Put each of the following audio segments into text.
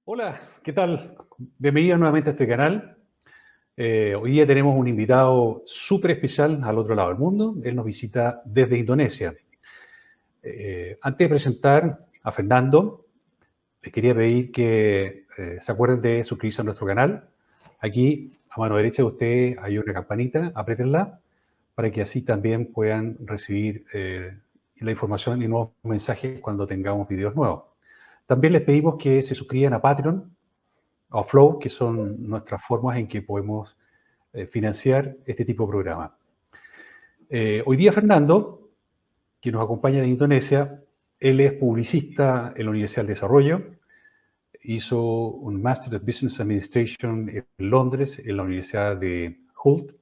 Hola, ¿qué tal? Bienvenidos nuevamente a este canal. Hoy día tenemos un invitado súper especial al otro lado del mundo. Él nos visita desde Indonesia. Antes de presentar a Fernando, les quería pedir que se acuerden de suscribirse a nuestro canal. Aquí, a mano derecha de ustedes, hay una campanita, apriétenla, para que así también puedan recibir la información y nuevos mensajes cuando tengamos videos nuevos. También les pedimos que se suscriban a Patreon o Flow, que son nuestras formas en que podemos financiar este tipo de programas. Hoy día Fernando, que nos acompaña de Indonesia, él es publicista en la Universidad del Desarrollo, hizo un Master of Business Administration en Londres, en la Universidad de Hull.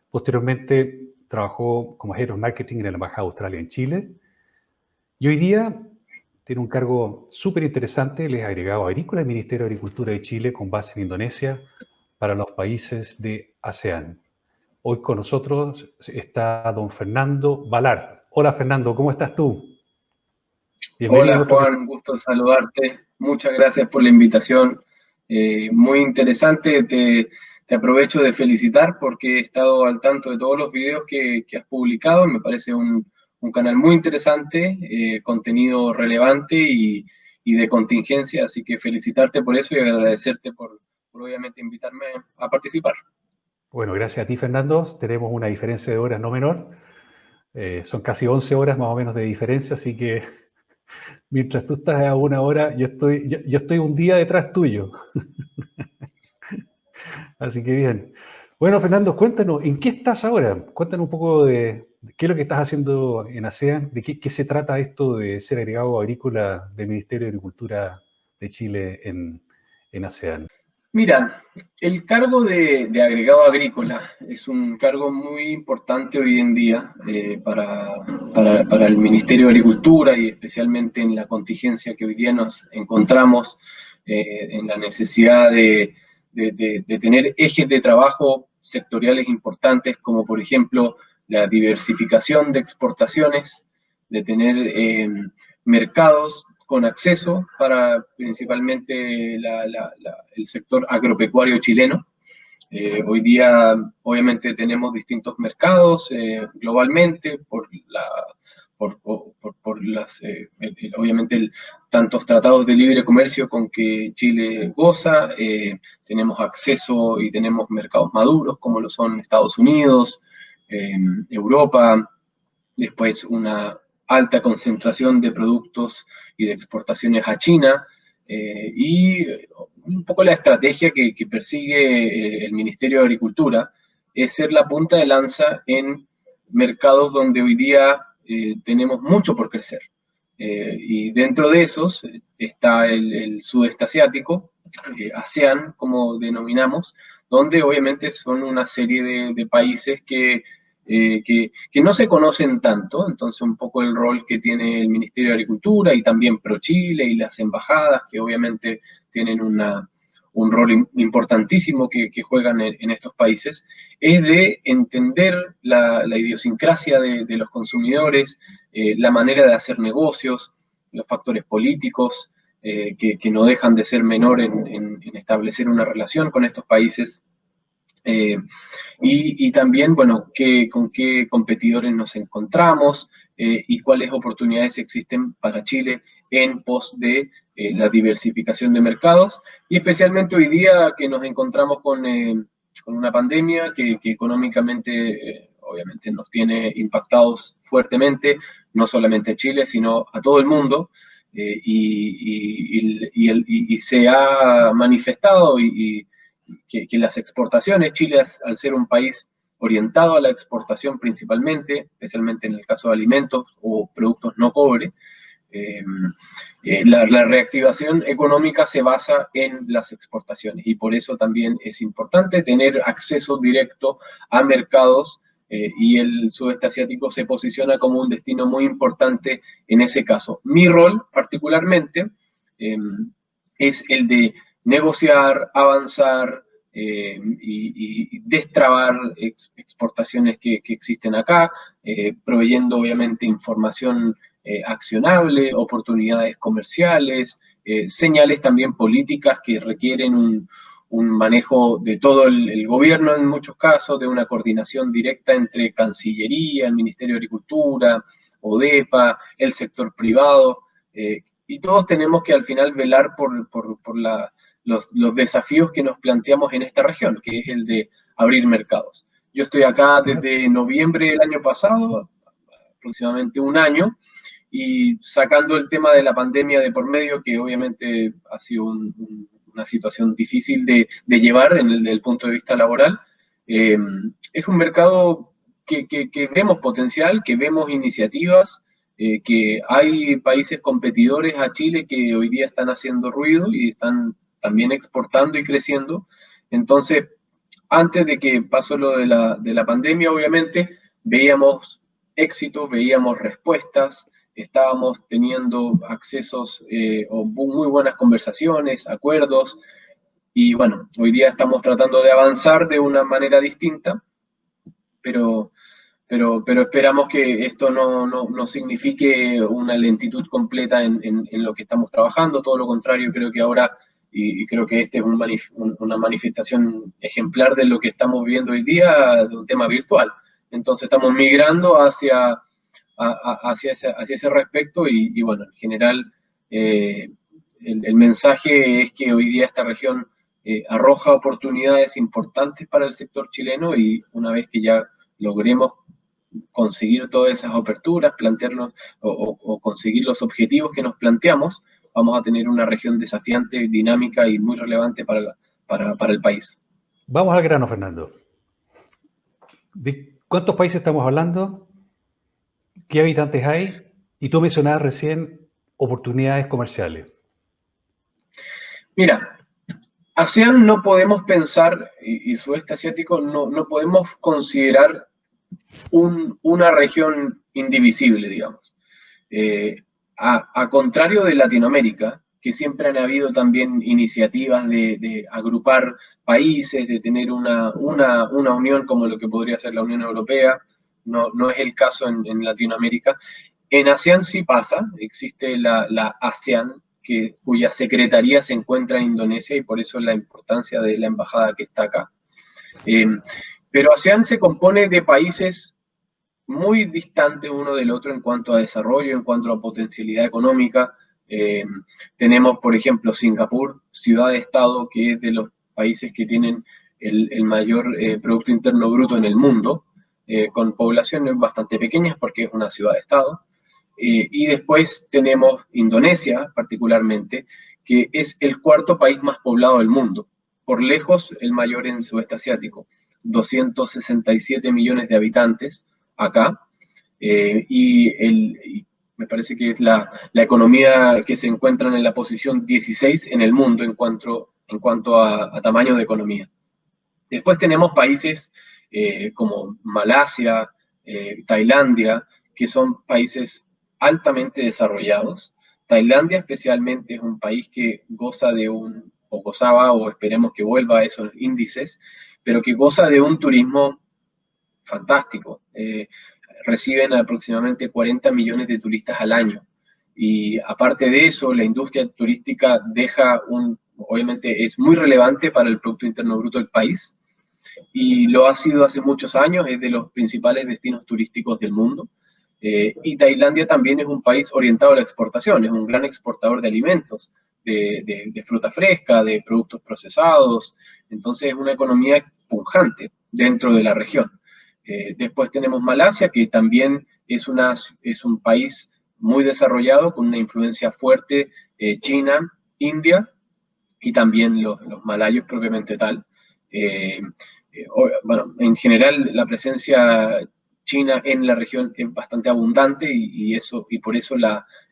Posteriormente trabajó como Head of Marketing en la Embajada de Australia en Chile. Y hoy día tiene un cargo súper interesante, él es agregado agrícola del Ministerio de Agricultura de Chile con base en Indonesia para los países de ASEAN. Hoy con nosotros está don Fernando Balart. Hola Fernando, ¿cómo estás tú? Bienvenido a Hola nuestro canal. Juan, gusto saludarte. Muchas gracias por la invitación. Muy interesante. Te aprovecho de felicitar porque he estado al tanto de todos los videos que has publicado. Me parece un canal muy interesante, contenido relevante y de contingencia. Así que felicitarte por eso y agradecerte por obviamente invitarme a participar. Bueno, gracias a ti Fernando. Tenemos una diferencia de horas no menor. Son casi 11 horas más o menos de diferencia, así que mientras tú estás a una hora, yo estoy un día detrás tuyo. Así que bien. Bueno, Fernando, cuéntanos, ¿en qué estás ahora? Cuéntanos un poco de qué es lo que estás haciendo en ASEAN, de qué se trata esto de ser agregado agrícola del Ministerio de Agricultura de Chile en ASEAN. Mira, el cargo de agregado agrícola es un cargo muy importante hoy en día para el Ministerio de Agricultura y especialmente en la contingencia que hoy día nos encontramos en la necesidad de tener ejes de trabajo sectoriales importantes como por ejemplo la diversificación de exportaciones, de tener mercados con acceso para principalmente el sector agropecuario chileno. Hoy día, obviamente, tenemos distintos mercados globalmente por las, obviamente, tantos tratados de libre comercio con que Chile goza. Tenemos acceso y tenemos mercados maduros como lo son Estados Unidos, Europa, después una alta concentración de productos y de exportaciones a China, y un poco la estrategia que persigue el Ministerio de Agricultura es ser la punta de lanza en mercados donde hoy día tenemos mucho por crecer. Y dentro de esos está el sudeste asiático, ASEAN como denominamos, donde obviamente son una serie de países que no se conocen tanto, entonces un poco el rol que tiene el Ministerio de Agricultura y también ProChile y las embajadas, que obviamente tienen un rol importantísimo que juegan en estos países, es de entender la idiosincrasia de los consumidores, la manera de hacer negocios, los factores políticos, que no dejan de ser menor en establecer una relación con estos países. Y también, bueno, con qué competidores nos encontramos y cuáles oportunidades existen para Chile en pos de la diversificación de mercados, y especialmente hoy día que nos encontramos con una pandemia que económicamente obviamente nos tiene impactados fuertemente, no solamente a Chile, sino a todo el mundo, y se ha manifestado que las exportaciones, Chile al ser un país orientado a la exportación principalmente, especialmente en el caso de alimentos o productos no cobre, la reactivación económica se basa en las exportaciones, y por eso también es importante tener acceso directo a mercados, y el sudeste asiático se posiciona como un destino muy importante en ese caso. Mi rol particularmente es el de negociar, avanzar, y destrabar exportaciones que existen acá, proveyendo obviamente información accionable, oportunidades comerciales, señales también políticas que requieren un manejo de todo el gobierno en muchos casos, de una coordinación directa entre Cancillería, el Ministerio de Agricultura, ODEPA, el sector privado, y todos tenemos que al final velar por los desafíos que nos planteamos en esta región, que es el de abrir mercados. Yo estoy acá desde noviembre del año pasado, aproximadamente un año, y sacando el tema de la pandemia de por medio, que obviamente ha sido una situación difícil de llevar desde el punto de vista laboral, es un mercado que vemos potencial, que vemos iniciativas, que hay países competidores a Chile que hoy día están haciendo ruido y están también exportando y creciendo. Entonces, antes de que pasó lo de la pandemia, obviamente, veíamos éxito, veíamos respuestas, estábamos teniendo accesos o muy buenas conversaciones, acuerdos, y bueno, hoy día estamos tratando de avanzar de una manera distinta, pero esperamos que esto no signifique una lentitud completa en lo que estamos trabajando, todo lo contrario, creo que ahora, y creo que este es una manifestación ejemplar de lo que estamos viendo hoy día, de un tema virtual. Entonces estamos migrando hacia ese respecto, y bueno, en general el mensaje es que hoy día esta región arroja oportunidades importantes para el sector chileno, y una vez que ya logremos conseguir todas esas aperturas, plantearnos o conseguir los objetivos que nos planteamos, vamos a tener una región desafiante, dinámica y muy relevante para el país. Vamos al grano, Fernando. ¿De cuántos países estamos hablando? ¿Qué habitantes hay? Y tú mencionabas recién oportunidades comerciales. Mira, ASEAN no podemos pensar, y sudeste asiático no podemos considerar una región indivisible, digamos. A contrario de Latinoamérica, que siempre han habido también iniciativas de agrupar países, de tener una unión como lo que podría ser la Unión Europea, no es el caso en Latinoamérica. En ASEAN sí pasa, existe la ASEAN, cuya secretaría se encuentra en Indonesia, y por eso la importancia de la embajada que está acá. Pero ASEAN se compone de países muy distantes uno del otro en cuanto a desarrollo, en cuanto a potencialidad económica. Tenemos, por ejemplo, Singapur, ciudad-estado, que es de los países que tienen el mayor Producto Interno Bruto en el mundo, con poblaciones bastante pequeñas porque es una ciudad-estado. Y después tenemos Indonesia, particularmente, que es el cuarto país más poblado del mundo, por lejos el mayor en sudeste asiático, 267 millones de habitantes acá, y me parece que es la economía que se encuentra en la posición 16 en el mundo en cuanto a tamaño de economía. Después tenemos países como Malasia, Tailandia, que son países altamente desarrollados. Tailandia especialmente es un país que goza o gozaba, o esperemos que vuelva a esos índices, pero que goza de un turismo fantástico. Reciben aproximadamente 40 millones de turistas al año. Y aparte de eso, la industria turística obviamente es muy relevante para el Producto Interno Bruto del país, y lo ha sido hace muchos años, es de los principales destinos turísticos del mundo. Y Tailandia también es un país orientado a la exportación, es un gran exportador de alimentos, de fruta fresca, de productos procesados. Entonces es una economía pujante dentro de la región. Después tenemos Malasia, que también es un país muy desarrollado, con una influencia fuerte, China, India, y también los malayos propiamente tal. Bueno, en general la presencia china en la región es bastante abundante y por eso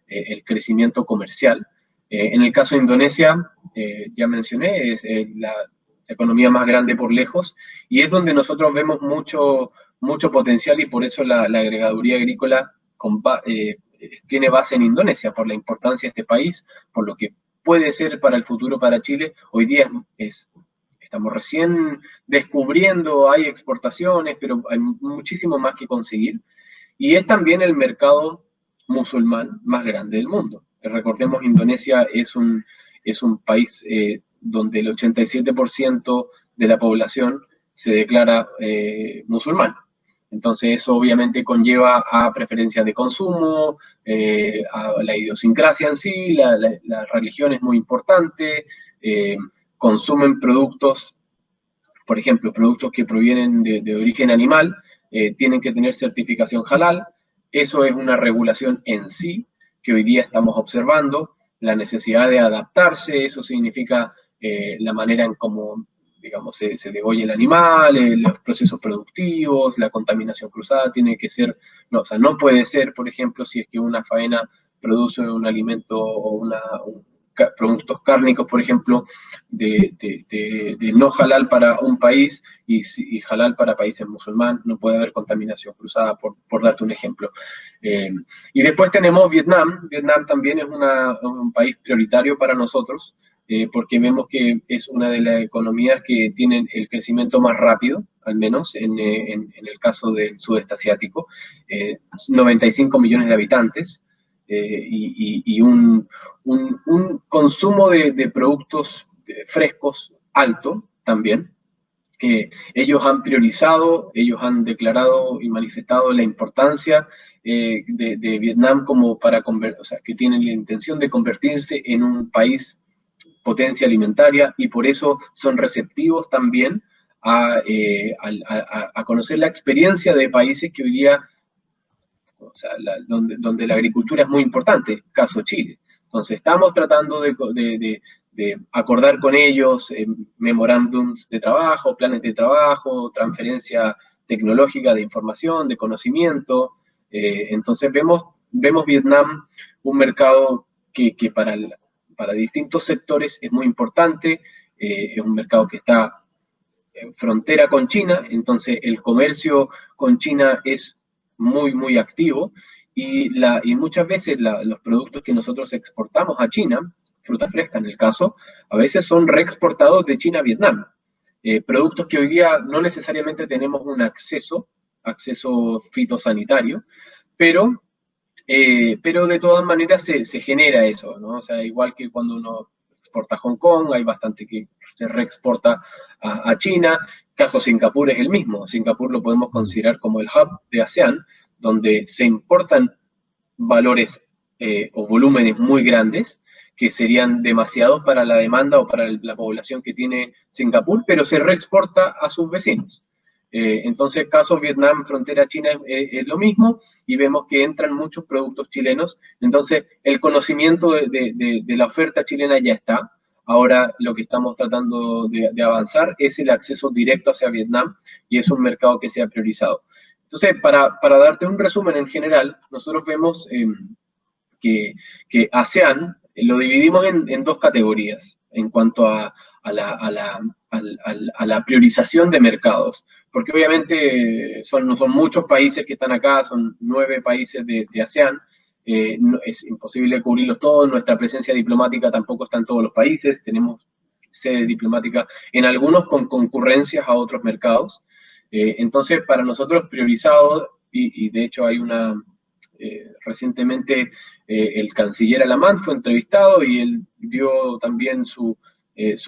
el crecimiento comercial. En el caso de Indonesia, ya mencioné, es la economía más grande por lejos y es donde nosotros vemos mucho potencial y por eso la agregaduría agrícola tiene base en Indonesia, por la importancia de este país, por lo que puede ser para el futuro para Chile. Hoy día estamos recién descubriendo, hay exportaciones, pero hay muchísimo más que conseguir. Y es también el mercado musulmán más grande del mundo. Recordemos, Indonesia es un país donde el 87% de la población se declara musulmán. Entonces eso obviamente conlleva a preferencias de consumo, a la idiosincrasia en sí, la religión es muy importante, consumen productos, por ejemplo, productos que provienen de origen animal, tienen que tener certificación halal. Eso es una regulación en sí que hoy día estamos observando, la necesidad de adaptarse, eso significa la manera en cómo, digamos, se degolla el animal, los procesos productivos, la contaminación cruzada tiene que ser, no, o sea, no puede ser, por ejemplo, si es que una faena produce un alimento o productos cárnicos, por ejemplo, de no halal para un país y halal para países musulmanes, no puede haber contaminación cruzada, por darte un ejemplo. Y después tenemos Vietnam. Vietnam también es un país prioritario para nosotros, porque vemos que es una de las economías que tienen el crecimiento más rápido, al menos en el caso del sudeste asiático, 95 millones de habitantes, y un consumo de productos frescos alto también. Ellos han priorizado, ellos han declarado y manifestado la importancia de Vietnam como o sea, que tienen la intención de convertirse en un país potencia alimentaria y por eso son receptivos también a conocer la experiencia de países que hoy día, o sea, donde la agricultura es muy importante, caso Chile. Entonces estamos tratando de acordar con ellos memorándums de trabajo, planes de trabajo, transferencia tecnológica de información, de conocimiento. Entonces vemos Vietnam un mercado que para distintos sectores es muy importante, es un mercado que está en frontera con China, entonces el comercio con China es muy activo y muchas veces los productos que nosotros exportamos a China, fruta fresca en el caso, a veces son reexportados de China a Vietnam. Productos que hoy día no necesariamente tenemos un acceso fitosanitario, pero de todas maneras se genera eso, ¿no? O sea, igual que cuando uno exporta a Hong Kong, hay bastante que se reexporta a China. Caso Singapur es el mismo. Singapur lo podemos considerar como el hub de ASEAN, donde se importan valores o volúmenes muy grandes que serían demasiados para la demanda o para la población que tiene Singapur, pero se reexporta a sus vecinos. Entonces, caso Vietnam, frontera China, es lo mismo y vemos que entran muchos productos chilenos. Entonces, el conocimiento de la oferta chilena ya está. Ahora lo que estamos tratando de avanzar es el acceso directo hacia Vietnam y es un mercado que se ha priorizado. Entonces, para darte un resumen en general, nosotros vemos que ASEAN lo dividimos en dos categorías en cuanto a la priorización de mercados, porque obviamente no son muchos países que están acá, son 9 países de ASEAN, es imposible cubrirlos todos, nuestra presencia diplomática tampoco está en todos los países, tenemos sede diplomática en algunos con concurrencias a otros mercados, entonces para nosotros priorizado, y de hecho hay recientemente el canciller Alamán fue entrevistado y él dio también su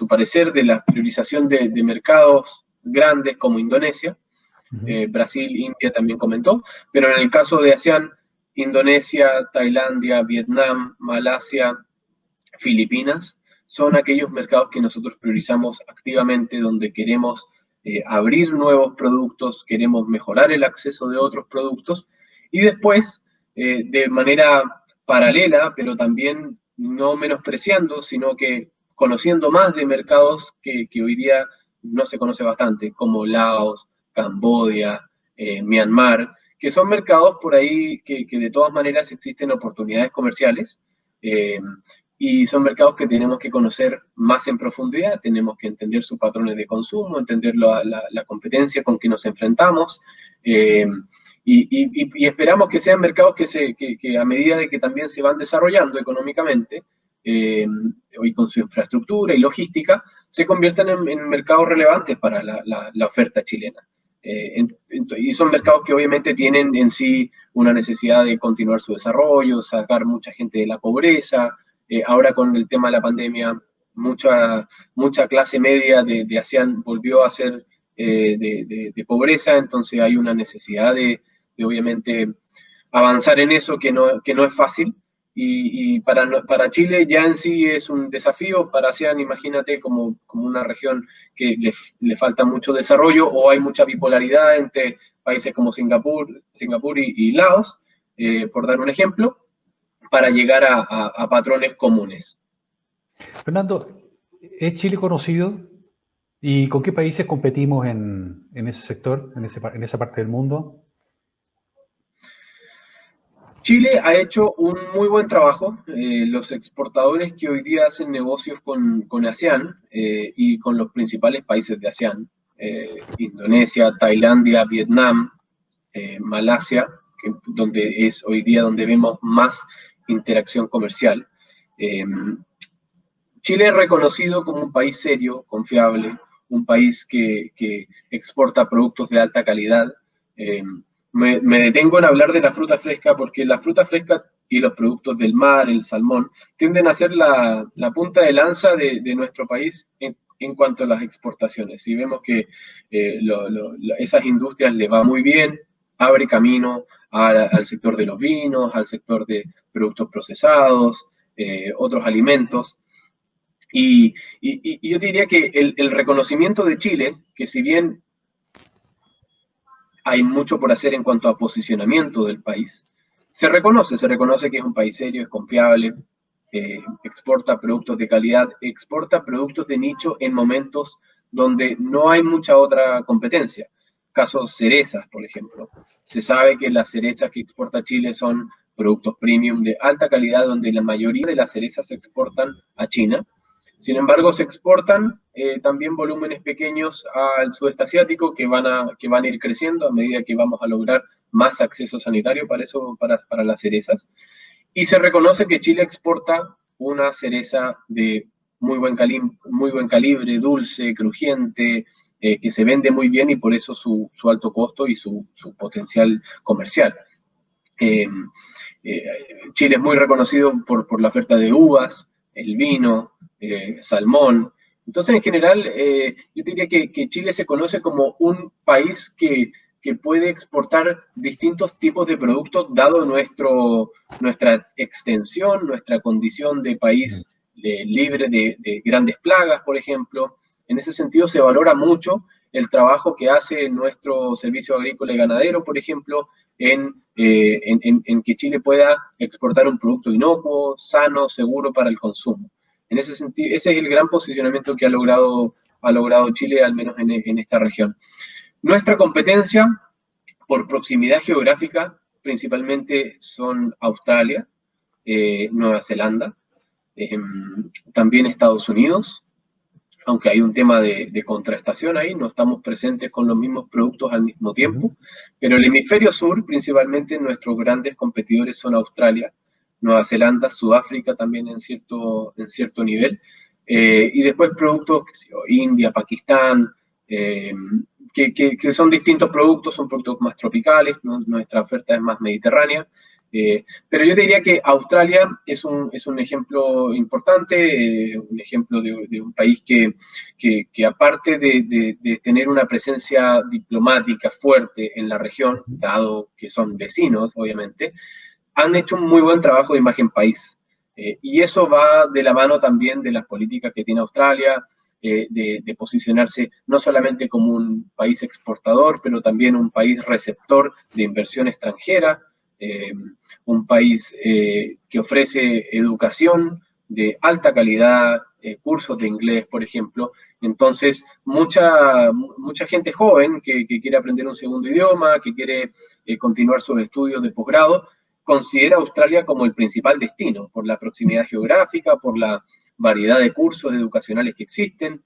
parecer de la priorización de mercados grandes como Indonesia. Brasil, India también comentó, pero en el caso de ASEAN Indonesia, Tailandia, Vietnam, Malasia, Filipinas, son aquellos mercados que nosotros priorizamos activamente, donde queremos abrir nuevos productos, queremos mejorar el acceso de otros productos, y después, de manera paralela, pero también no menospreciando, sino que conociendo más de mercados que hoy día no se conoce bastante, como Laos, Camboya, Myanmar, que son mercados por ahí que de todas maneras existen oportunidades comerciales, y son mercados que tenemos que conocer más en profundidad, tenemos que entender sus patrones de consumo, entender la competencia con que nos enfrentamos, y esperamos que sean mercados que a medida de que también se van desarrollando económicamente, y con su infraestructura y logística, se conviertan en mercados relevantes para la oferta chilena. Y son mercados que obviamente tienen en sí una necesidad de continuar su desarrollo, sacar mucha gente de la pobreza. Ahora con el tema de la pandemia, mucha clase media de ASEAN volvió a ser de pobreza, entonces hay una necesidad de obviamente avanzar en eso que no es fácil. Y para Chile ya en sí es un desafío, para ASEAN imagínate como una región que le falta mucho desarrollo, o hay mucha bipolaridad entre países como Singapur y Laos, por dar un ejemplo, para llegar a patrones comunes. Fernando, ¿es Chile conocido? ¿Y con qué países competimos en ese sector, en esa parte del mundo? Chile ha hecho un muy buen trabajo. Los exportadores que hoy día hacen negocios con ASEAN, y con los principales países de ASEAN, Indonesia, Tailandia, Vietnam, Malasia, donde es hoy día donde vemos más interacción comercial. Chile es reconocido como un país serio, confiable, un país que exporta productos de alta calidad. Me detengo en hablar de la fruta fresca porque la fruta fresca y los productos del mar, el salmón, tienden a ser la punta de lanza de nuestro país en cuanto a las exportaciones. Si vemos que esas industrias le va muy bien, abre camino al sector de los vinos, al sector de productos procesados, otros alimentos. Y yo diría que el reconocimiento de Chile, que si bien hay mucho por hacer en cuanto a posicionamiento del país, se reconoce que es un país serio, es confiable, exporta productos de calidad, exporta productos de nicho en momentos donde no hay mucha otra competencia. Casos cerezas, por ejemplo. Se sabe que las cerezas que exporta Chile son productos premium de alta calidad, donde la mayoría de las cerezas se exportan a China. Sin embargo, se exportan también volúmenes pequeños al sudeste asiático que van a ir creciendo a medida que vamos a lograr más acceso sanitario para las cerezas. Y se reconoce que Chile exporta una cereza de muy buen calibre, dulce, crujiente, que se vende muy bien y por eso su alto costo y su potencial comercial. Chile es muy reconocido por la oferta de uvas, el vino, salmón. Entonces, en general, yo diría que Chile se conoce como un país que puede exportar distintos tipos de productos, dado nuestra extensión, nuestra condición de país libre de grandes plagas, por ejemplo. En ese sentido, se valora mucho el trabajo que hace nuestro servicio agrícola y ganadero, por ejemplo, en que Chile pueda exportar un producto inocuo, sano, seguro para el consumo. En ese sentido, ese es el gran posicionamiento que ha logrado Chile, al menos en esta región. Nuestra competencia, por proximidad geográfica, principalmente son Australia, Nueva Zelanda, también Estados Unidos, aunque hay un tema de contrastación ahí, no estamos presentes con los mismos productos al mismo tiempo, pero el hemisferio sur, principalmente nuestros grandes competidores son Australia, Nueva Zelanda, Sudáfrica también en cierto nivel, y después productos, India, Pakistán, que son distintos productos, son productos más tropicales, ¿no? Nuestra oferta es más mediterránea, pero yo diría que Australia es un ejemplo importante, un ejemplo de un país que aparte de tener una presencia diplomática fuerte en la región, dado que son vecinos, obviamente, han hecho un muy buen trabajo de imagen país. Y eso va de la mano también de las políticas que tiene Australia, de posicionarse no solamente como un país exportador, pero también un país receptor de inversión extranjera, un país que ofrece educación de alta calidad, cursos de inglés, por ejemplo. Entonces, mucha gente joven que quiere aprender un segundo idioma, que quiere continuar sus estudios de posgrado, considera Australia como el principal destino, por la proximidad geográfica, por la variedad de cursos educacionales que existen.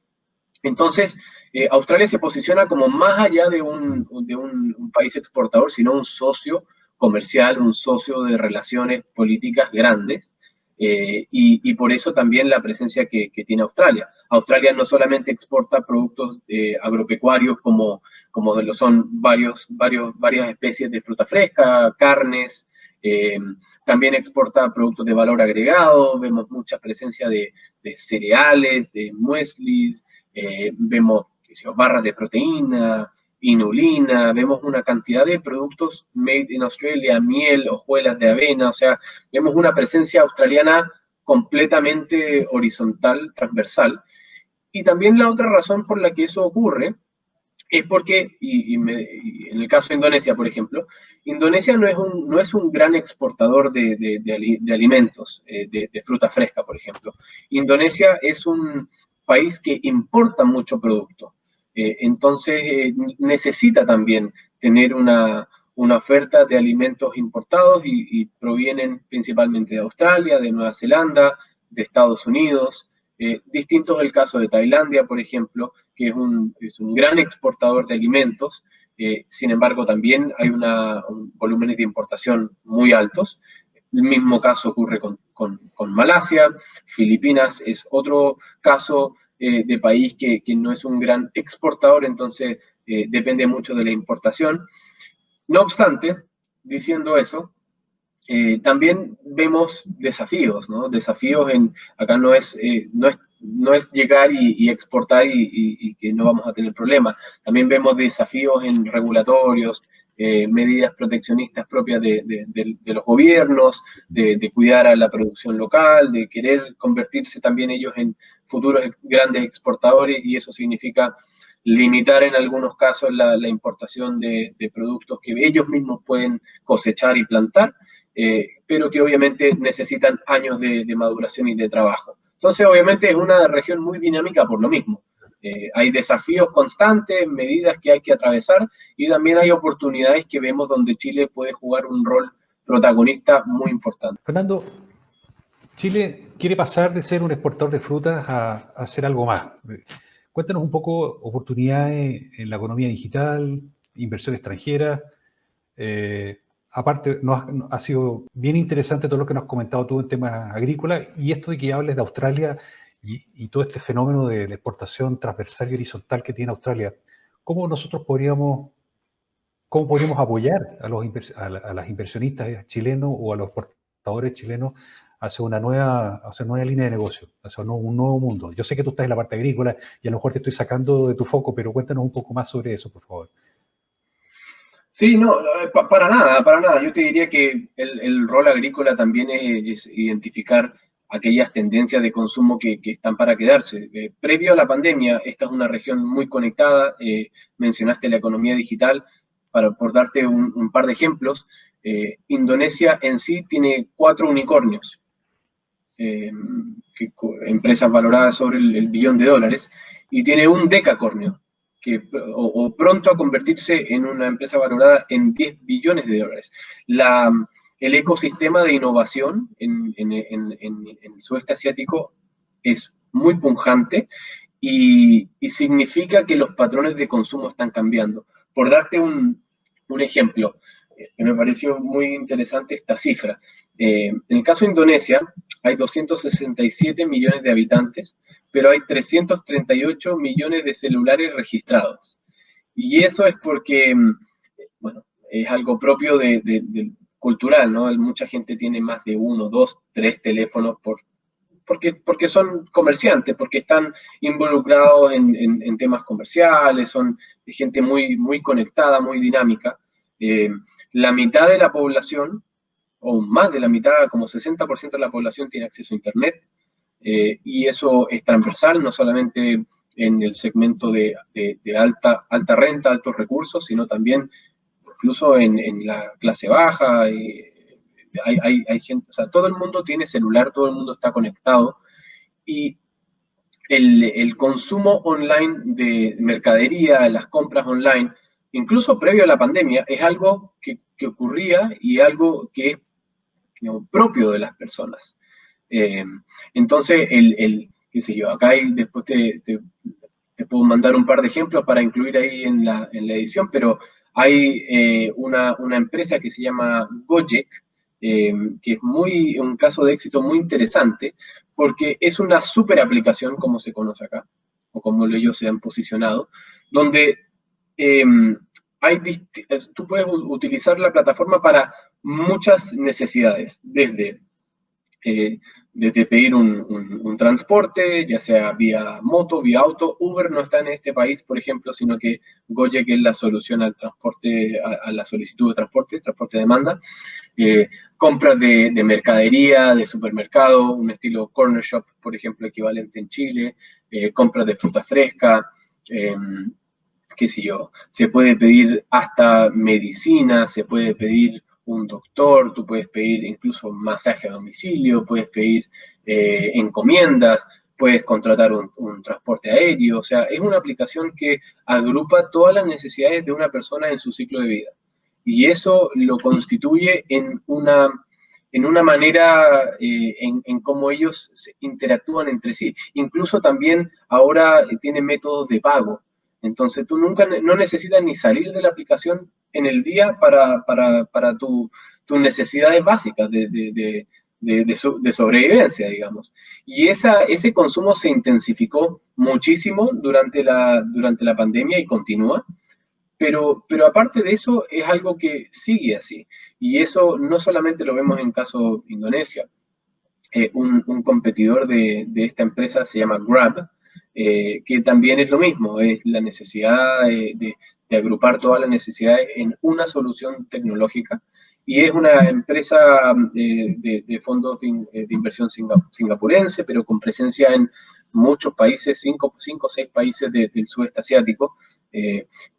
Entonces, Australia se posiciona como más allá de un país exportador, sino un socio comercial, un socio de relaciones políticas grandes, y por eso también la presencia que tiene Australia. Australia no solamente exporta productos agropecuarios como lo son varias especies de fruta fresca, carnes, también exporta productos de valor agregado, vemos mucha presencia de cereales, de mueslis, vemos barras de proteína, inulina, vemos una cantidad de productos made in Australia, miel, hojuelas de avena, o sea, vemos una presencia australiana completamente horizontal, transversal. Y también la otra razón por la que eso ocurre es porque, y en el caso de Indonesia, por ejemplo, Indonesia no es un gran exportador de alimentos, de fruta fresca, por ejemplo. Indonesia es un país que importa mucho producto. Entonces, necesita también tener una oferta de alimentos importados y provienen principalmente de Australia, de Nueva Zelanda, de Estados Unidos. Distinto es el caso de Tailandia, por ejemplo, que es un gran exportador de alimentos. Sin embargo, también hay volúmenes de importación muy altos. El mismo caso ocurre con Malasia. Filipinas es otro caso de país que no es un gran exportador, entonces depende mucho de la importación. No obstante, diciendo eso, también vemos desafíos, ¿no? Desafíos acá no es llegar y exportar y que no vamos a tener problemas. También vemos desafíos en regulatorios, medidas proteccionistas propias de los gobiernos, de cuidar a la producción local, de querer convertirse también ellos en futuros grandes exportadores, y eso significa limitar en algunos casos la importación de productos que ellos mismos pueden cosechar y plantar, pero que obviamente necesitan años de maduración y de trabajo. Entonces, obviamente es una región muy dinámica por lo mismo. Hay desafíos constantes, medidas que hay que atravesar, y también hay oportunidades que vemos donde Chile puede jugar un rol protagonista muy importante. Fernando, Chile quiere pasar de ser un exportador de frutas a ser algo más. Cuéntanos un poco oportunidades en la economía digital, inversión extranjera. Aparte, ha sido bien interesante todo lo que nos has comentado tú en temas agrícolas, y esto de que hables de Australia y todo este fenómeno de la exportación transversal y horizontal que tiene Australia. ¿Cómo nosotros podríamos apoyar a las inversionistas chilenos o a los exportadores chilenos hacia una nueva línea de negocio, hacia un nuevo mundo? Yo sé que tú estás en la parte agrícola y a lo mejor te estoy sacando de tu foco, pero cuéntanos un poco más sobre eso, por favor. Sí, no, para nada. Yo te diría que el rol agrícola también es identificar aquellas tendencias de consumo que están para quedarse. Previo a la pandemia, esta es una región muy conectada. Mencionaste la economía digital, por darte un par de ejemplos. Indonesia en sí tiene 4 unicornios, empresas valoradas sobre el billón de dólares, y tiene un decacornio, o pronto a convertirse en una empresa valorada en 10 billones de dólares. El ecosistema de innovación en el sudeste asiático es muy pujante, y significa que los patrones de consumo están cambiando. Por darte un ejemplo, que me pareció muy interesante esta cifra. En el caso de Indonesia, hay 267 millones de habitantes, pero hay 338 millones de celulares registrados. Y eso es porque, bueno, es algo propio de cultural, ¿no? Mucha gente tiene más de 1, 2, 3 teléfonos porque son comerciantes, porque están involucrados en temas comerciales, son gente muy, muy conectada, muy dinámica. La mitad de la población o más de la mitad, como 60% de la población tiene acceso a Internet, y eso es transversal, no solamente en el segmento de alta renta, altos recursos, sino también incluso en la clase baja. Hay gente, o sea, todo el mundo tiene celular, todo el mundo está conectado, y el consumo online de mercadería, las compras online, incluso previo a la pandemia, es algo que ocurría y algo que es, digamos, propio de las personas. Eh, entonces, qué sé yo, acá hay, después te puedo mandar un par de ejemplos para incluir ahí en la edición, pero hay una empresa que se llama Gojek, que es un caso de éxito muy interesante, porque es una super aplicación, como se conoce acá, o como ellos se han posicionado, donde eh, tú puedes utilizar la plataforma para muchas necesidades, eh, desde pedir un transporte, ya sea vía moto, vía auto. Uber no está en este país, por ejemplo, sino que Gojek es la solución al transporte, a la solicitud de transporte de demanda. Compras de mercadería, de supermercado, un estilo corner shop, por ejemplo, equivalente en Chile, compras de fruta fresca, qué sé yo, se puede pedir hasta medicina, se puede pedir un doctor, tú puedes pedir incluso masaje a domicilio, puedes pedir encomiendas, puedes contratar un transporte aéreo. O sea, es una aplicación que agrupa todas las necesidades de una persona en su ciclo de vida. Y eso lo constituye en una manera en cómo ellos interactúan entre sí. Incluso también ahora tienen métodos de pago. Entonces tú no necesitas ni salir de la aplicación en el día para tus necesidades básicas de sobrevivencia, digamos. Y ese consumo se intensificó muchísimo durante la pandemia y continúa, pero aparte de eso es algo que sigue así. Y eso no solamente lo vemos en caso Indonesia. Un competidor de esta empresa se llama Grab, que también es lo mismo, es la necesidad de agrupar todas las necesidades en una solución tecnológica. Y es una empresa de fondos de inversión singapurense, pero con presencia en muchos países, cinco o seis países del sudeste asiático.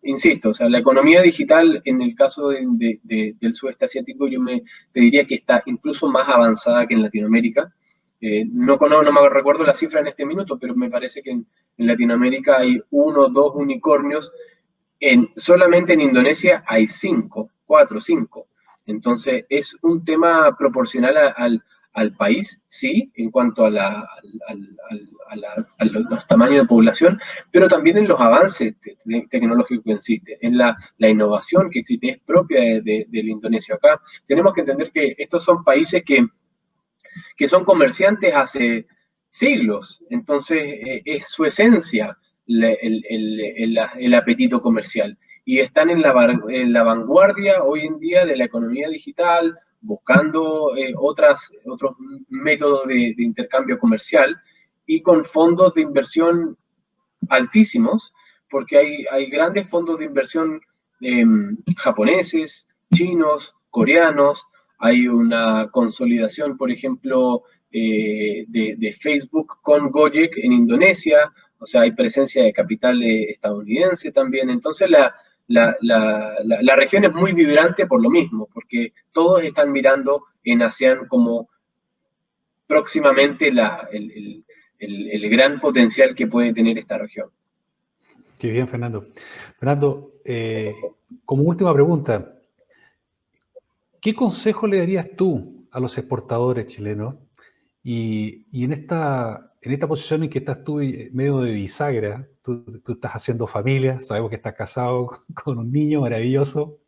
Insisto, o sea, la economía digital en el caso del sudeste asiático te diría que está incluso más avanzada que en Latinoamérica. No me recuerdo la cifra en este minuto, pero me parece que en Latinoamérica hay 1 o 2 unicornios. Solamente en Indonesia hay 5, 4, 5. Entonces es un tema proporcional al país, sí, en cuanto a los tamaños de población, pero también en los avances tecnológicos que existen, en la innovación que existe, es propia del indonesio. Acá tenemos que entender que estos son países que son comerciantes hace siglos, entonces es su esencia el apetito comercial, y están en la vanguardia hoy en día de la economía digital, buscando otros métodos de intercambio comercial y con fondos de inversión altísimos, porque hay grandes fondos de inversión japoneses, chinos, coreanos. Hay una consolidación, por ejemplo, de Facebook con Gojek en Indonesia. O sea, hay presencia de capital estadounidense también. Entonces, la región es muy vibrante por lo mismo, porque todos están mirando en ASEAN como próximamente el gran potencial que puede tener esta región. Qué bien, Fernando. Fernando, como última pregunta, ¿qué consejo le darías tú a los exportadores chilenos? Y en esta posición en que estás tú medio de bisagra, tú estás haciendo familia, sabemos que estás casado con un niño maravilloso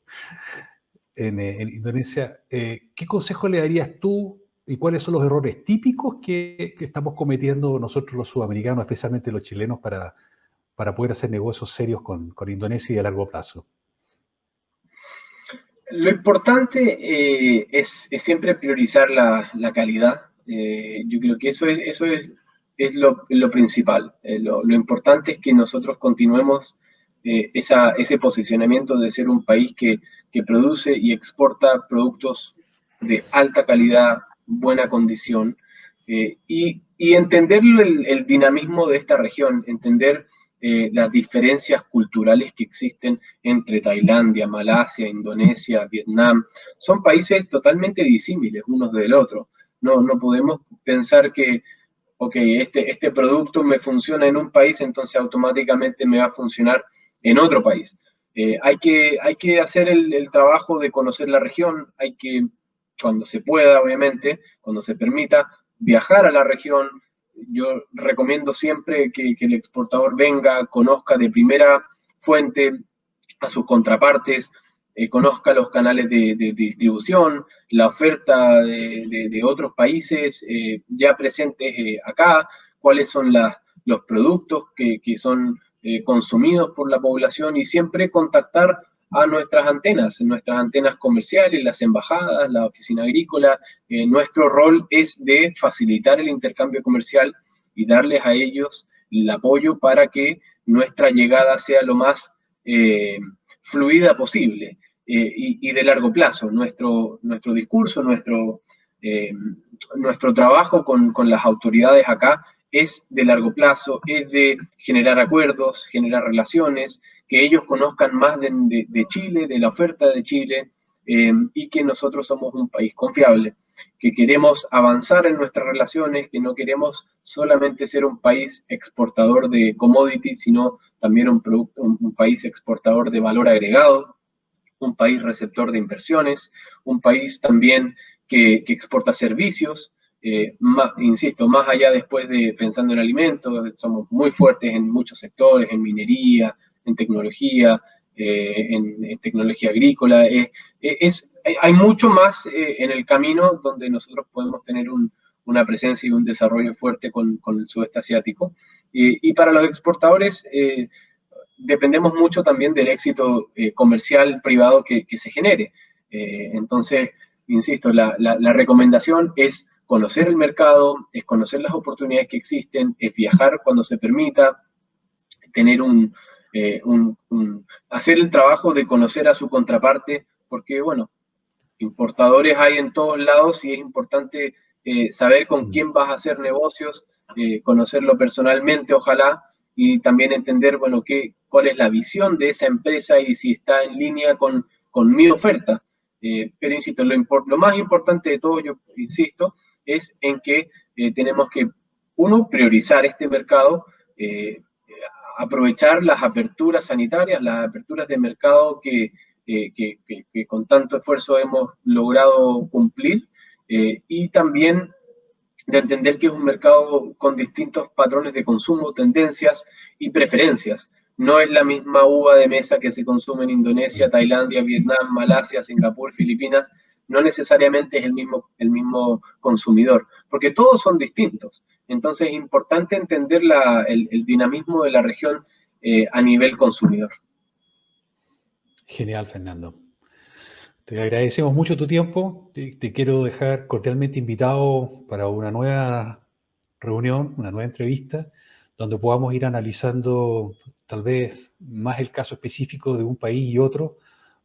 en Indonesia. ¿Qué consejo le darías tú y cuáles son los errores típicos que estamos cometiendo nosotros los sudamericanos, especialmente los chilenos, para poder hacer negocios serios con Indonesia y a largo plazo? Lo importante es siempre priorizar la calidad. Yo creo que eso es lo principal. Lo importante es que nosotros continuemos ese posicionamiento de ser un país que produce y exporta productos de alta calidad, buena condición, y entender el dinamismo de esta región, entender las diferencias culturales que existen entre Tailandia, Malasia, Indonesia, Vietnam. Son países totalmente disímiles unos del otro. No podemos pensar que, ok, este producto me funciona en un país, entonces automáticamente me va a funcionar en otro país. Hay que hacer el trabajo de conocer la región, hay que, cuando se pueda, obviamente, cuando se permita, viajar a la región. Yo recomiendo siempre que el exportador venga, conozca de primera fuente a sus contrapartes, conozca los canales de distribución, la oferta de otros países ya presentes acá, cuáles son los productos que son consumidos por la población, y siempre contactar a nuestras antenas comerciales, las embajadas, la oficina agrícola. Nuestro rol es de facilitar el intercambio comercial y darles a ellos el apoyo para que nuestra llegada sea lo más fluida posible y de largo plazo. Nuestro discurso, nuestro trabajo con las autoridades acá es de largo plazo, es de generar acuerdos, generar relaciones, que ellos conozcan más de Chile, de la oferta de Chile, y que nosotros somos un país confiable, que queremos avanzar en nuestras relaciones, que no queremos solamente ser un país exportador de commodities, sino también un país exportador de valor agregado, un país receptor de inversiones, un país también que exporta servicios. Insisto, más allá después de pensando en alimentos, somos muy fuertes en muchos sectores, en minería, en tecnología, en tecnología agrícola. Hay mucho más en el camino donde nosotros podemos tener una presencia y un desarrollo fuerte con el sudeste asiático. Y para los exportadores, dependemos mucho también del éxito comercial privado que se genere. Entonces, insisto, la recomendación es conocer el mercado, es conocer las oportunidades que existen, es viajar cuando se permita, tener hacer el trabajo de conocer a su contraparte, porque, bueno, importadores hay en todos lados y es importante saber con quién vas a hacer negocios, conocerlo personalmente, ojalá, y también entender, bueno, cuál es la visión de esa empresa y si está en línea con mi oferta. Pero insisto, lo más importante de todo, yo insisto, es en que tenemos que, uno, priorizar este mercado, aprovechar las aperturas sanitarias, las aperturas de mercado que con tanto esfuerzo hemos logrado cumplir, y también de entender que es un mercado con distintos patrones de consumo, tendencias y preferencias. No es la misma uva de mesa que se consume en Indonesia, Tailandia, Vietnam, Malasia, Singapur, Filipinas. No necesariamente es el mismo consumidor, porque todos son distintos. Entonces es importante entender el dinamismo de la región a nivel consumidor. Genial, Fernando. Te agradecemos mucho tu tiempo. Te quiero dejar cordialmente invitado para una nueva reunión, una nueva entrevista, donde podamos ir analizando tal vez más el caso específico de un país y otro,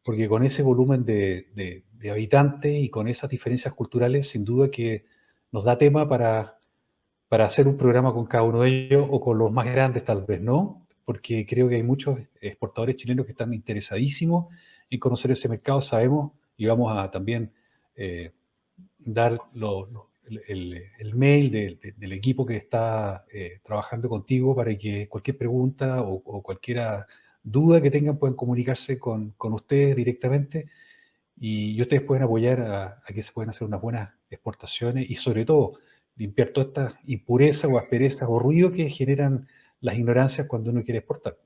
porque con ese volumen de habitantes y con esas diferencias culturales, sin duda que nos da tema para hacer un programa con cada uno de ellos o con los más grandes tal vez, ¿no? Porque creo que hay muchos exportadores chilenos que están interesadísimos en conocer ese mercado, sabemos, y vamos a también dar el mail del equipo que está trabajando contigo para que cualquier pregunta o cualquier duda que tengan puedan comunicarse con ustedes directamente y ustedes pueden apoyar a que se puedan hacer unas buenas exportaciones y sobre todo limpiar todas estas impurezas o asperezas o ruido que generan las ignorancias cuando uno quiere exportar.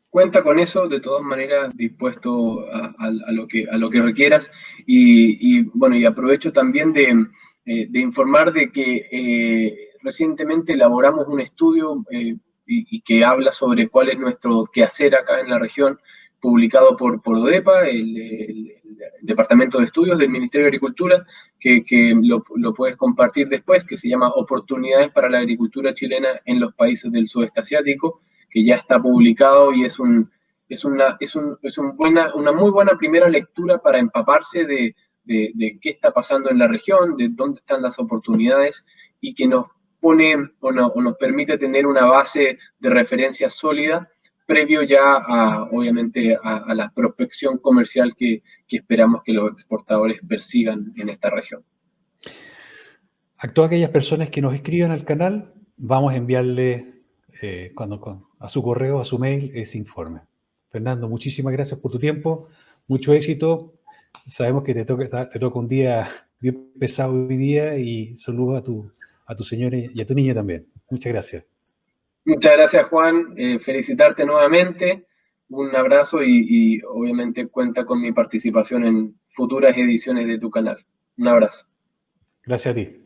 Cuenta con eso, de todas maneras, dispuesto a lo que requieras. Y bueno, y aprovecho también de informar de que recientemente elaboramos un estudio y que habla sobre cuál es nuestro quehacer acá en la región, publicado por ODEPA, el Departamento de Estudios del Ministerio de Agricultura, que lo puedes compartir después, que se llama Oportunidades para la Agricultura Chilena en los Países del Sudeste Asiático, que ya está publicado y es una muy buena primera lectura para empaparse de qué está pasando en la región, de dónde están las oportunidades y que nos pone o nos permite tener una base de referencia sólida previo ya obviamente, a la prospección comercial que esperamos que los exportadores persigan en esta región. A todas aquellas personas que nos escriban al canal, vamos a enviarle a su correo, a su mail, ese informe. Fernando, muchísimas gracias por tu tiempo, mucho éxito. Sabemos que te toca un día bien pesado hoy día y saludos a tu señora y a tu niña también. Muchas gracias. Muchas gracias, Juan. Felicitarte nuevamente. Un abrazo y obviamente cuenta con mi participación en futuras ediciones de tu canal. Un abrazo. Gracias a ti.